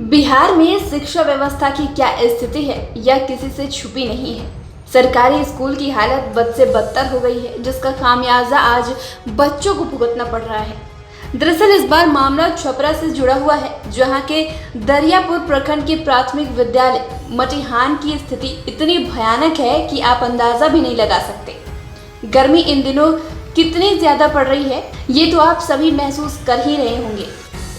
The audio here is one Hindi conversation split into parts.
बिहार में शिक्षा व्यवस्था की क्या स्थिति है यह किसी से छुपी नहीं है। सरकारी स्कूल की हालत बद से बदतर हो गई है, जिसका खामियाजा आज बच्चों को भुगतना पड़ रहा है। दरअसल इस बार मामला छपरा से जुड़ा हुआ है, जहां के दरियापुर प्रखंड के प्राथमिक विद्यालय मटिहान की स्थिति इतनी भयानक है कि आप अंदाजा भी नहीं लगा सकते। गर्मी इन दिनों कितनी ज्यादा पड़ रही है ये तो आप सभी महसूस कर ही रहे होंगे।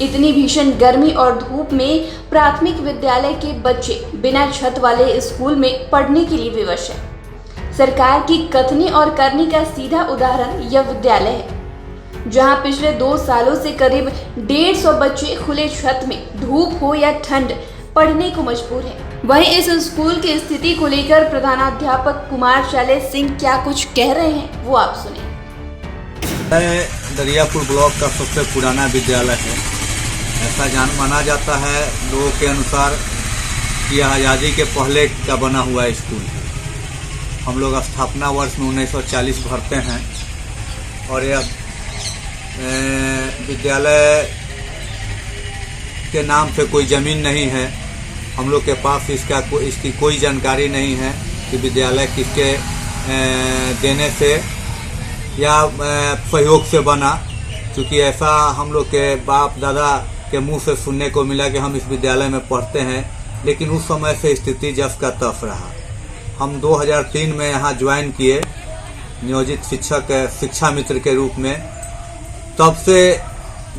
इतनी भीषण गर्मी और धूप में प्राथमिक विद्यालय के बच्चे बिना छत वाले स्कूल में पढ़ने के लिए विवश है। सरकार की कथनी और करनी का सीधा उदाहरण यह विद्यालय है, जहां पिछले 2 सालों से करीब 150 बच्चे खुले छत में धूप हो या ठंड पढ़ने को मजबूर है। वहीं इस स्कूल की स्थिति को लेकर प्रधानाध्यापक कुमार शैलेश सिंह क्या कुछ कह रहे हैं वो आप सुने। दरियापुर ब्लॉक का सबसे पुराना विद्यालय है। ऐसा माना जाता है लोगों के अनुसार कि यह आज़ादी के पहले का बना हुआ स्कूल है। हम लोग स्थापना वर्ष में 1940 भरते हैं और यह विद्यालय के नाम से कोई ज़मीन नहीं है। हम लोग के पास इसकी कोई जानकारी नहीं है कि विद्यालय किसके देने से या सहयोग से बना, क्योंकि ऐसा हम लोग के बाप दादा के मुंह से सुनने को मिला कि हम इस विद्यालय में पढ़ते हैं, लेकिन उस समय से स्थिति जस का तस रहा। हम 2003 में यहाँ ज्वाइन किए नियोजित शिक्षक शिक्षा मित्र के रूप में। तब से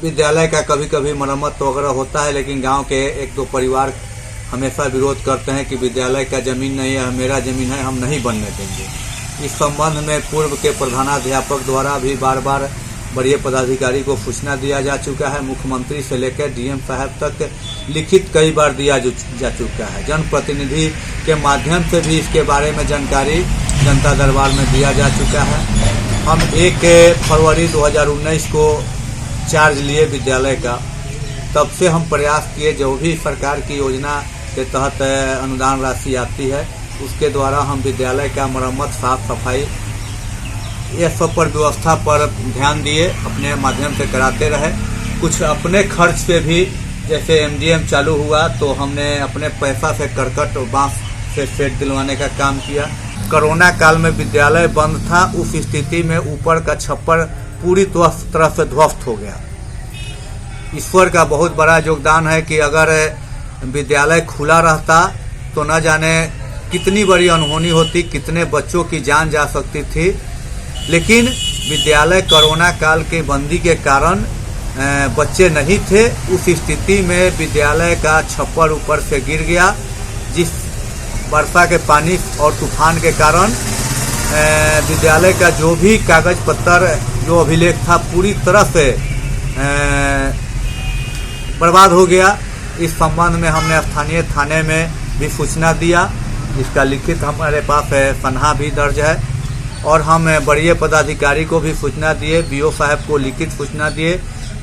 विद्यालय का कभी कभी मरम्मत वगैरह होता है, लेकिन गांव के 1-2 परिवार हमेशा विरोध करते हैं कि विद्यालय का ज़मीन नहीं है, मेरा ज़मीन है, हम नहीं बनने देंगे। इस संबंध में पूर्व के प्रधानाध्यापक द्वारा भी बार बार वरीय पदाधिकारी को सूचना दिया जा चुका है। मुख्यमंत्री से लेकर डीएम साहब तक लिखित कई बार दिया जा चुका है। जनप्रतिनिधि के माध्यम से भी इसके बारे में जानकारी जनता दरबार में दिया जा चुका है। हम 1 फरवरी 2019 को चार्ज लिए विद्यालय का। तब से हम प्रयास किए, जो भी सरकार की योजना के तहत अनुदान राशि आती है उसके द्वारा हम विद्यालय का मरम्मत, साफ सफाई, यह सब पर व्यवस्था पर ध्यान दिए, अपने माध्यम से कराते रहे। कुछ अपने खर्च पे भी, जैसे एमडीएम चालू हुआ तो हमने अपने पैसा से करकट और बांस से सेट दिलवाने का काम किया। कोरोना काल में विद्यालय बंद था, उस स्थिति में ऊपर का छप्पर पूरी तरह से ध्वस्त हो गया। ईश्वर का बहुत बड़ा योगदान है कि अगर विद्यालय खुला रहता तो न जाने कितनी बड़ी अनहोनी होती, कितने बच्चों की जान जा सकती थी। लेकिन विद्यालय कोरोना काल के बंदी के कारण बच्चे नहीं थे। उस स्थिति में विद्यालय का छप्पर ऊपर से गिर गया, जिस वर्षा के पानी और तूफान के कारण विद्यालय का जो भी कागज पत्तर, जो अभिलेख था, पूरी तरह से बर्बाद हो गया। इस संबंध में हमने स्थानीय थाने में भी सूचना दिया। इसका लिखित हमारे पास सनहा भी दर्ज है और हम वरीय पदाधिकारी को भी सूचना दिए, बीओ साहब को लिखित सूचना दिए।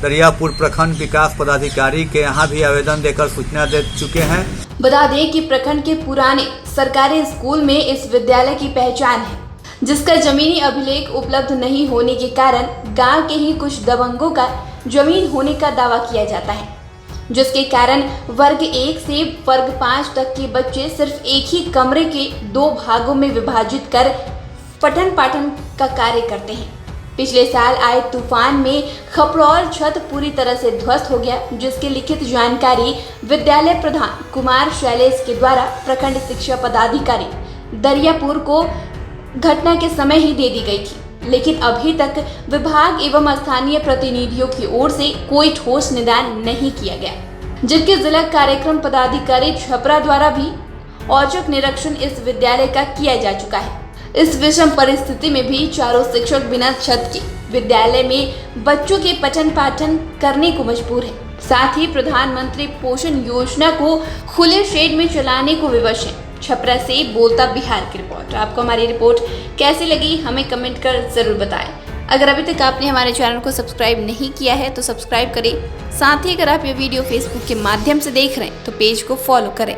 दरियापुर प्रखंड विकास पदाधिकारी के यहाँ भी आवेदन देकर सूचना दे चुके हैं। बता दें कि प्रखंड के पुराने सरकारी स्कूल में इस विद्यालय की पहचान है, जिसका जमीनी अभिलेख उपलब्ध नहीं होने के कारण गांव के ही कुछ दबंगों का जमीन होने का दावा किया जाता है, जिसके कारण वर्ग 1 से वर्ग 5 तक के बच्चे सिर्फ एक ही कमरे के 2 भागों में विभाजित कर पठन पाठन का कार्य करते हैं। पिछले साल आए तूफान में खपरौल छत पूरी तरह से ध्वस्त हो गया, जिसकी लिखित जानकारी विद्यालय प्रधान कुमार शैलेश के द्वारा प्रखंड शिक्षा पदाधिकारी दरियापुर को घटना के समय ही दे दी गई थी। लेकिन अभी तक विभाग एवं स्थानीय प्रतिनिधियों की ओर से कोई ठोस निदान नहीं किया गया, जबकि जिला कार्यक्रम पदाधिकारी छपरा द्वारा भी औचक निरीक्षण इस विद्यालय का किया जा चुका है। इस विषम परिस्थिति में भी चारों शिक्षक बिना छत के विद्यालय में बच्चों के पठन पाठन करने को मजबूर है। साथ ही प्रधानमंत्री पोषण योजना को खुले शेड में चलाने को विवश है। छपरा से बोलता बिहार की रिपोर्ट। आपको हमारी रिपोर्ट कैसी लगी हमें कमेंट कर जरूर बताएं। अगर अभी तक आपने हमारे चैनल को सब्सक्राइब नहीं किया है तो सब्सक्राइब करें। साथ ही अगर आप ये वीडियो फेसबुक के माध्यम से देख रहे हैं तो पेज को फॉलो करें।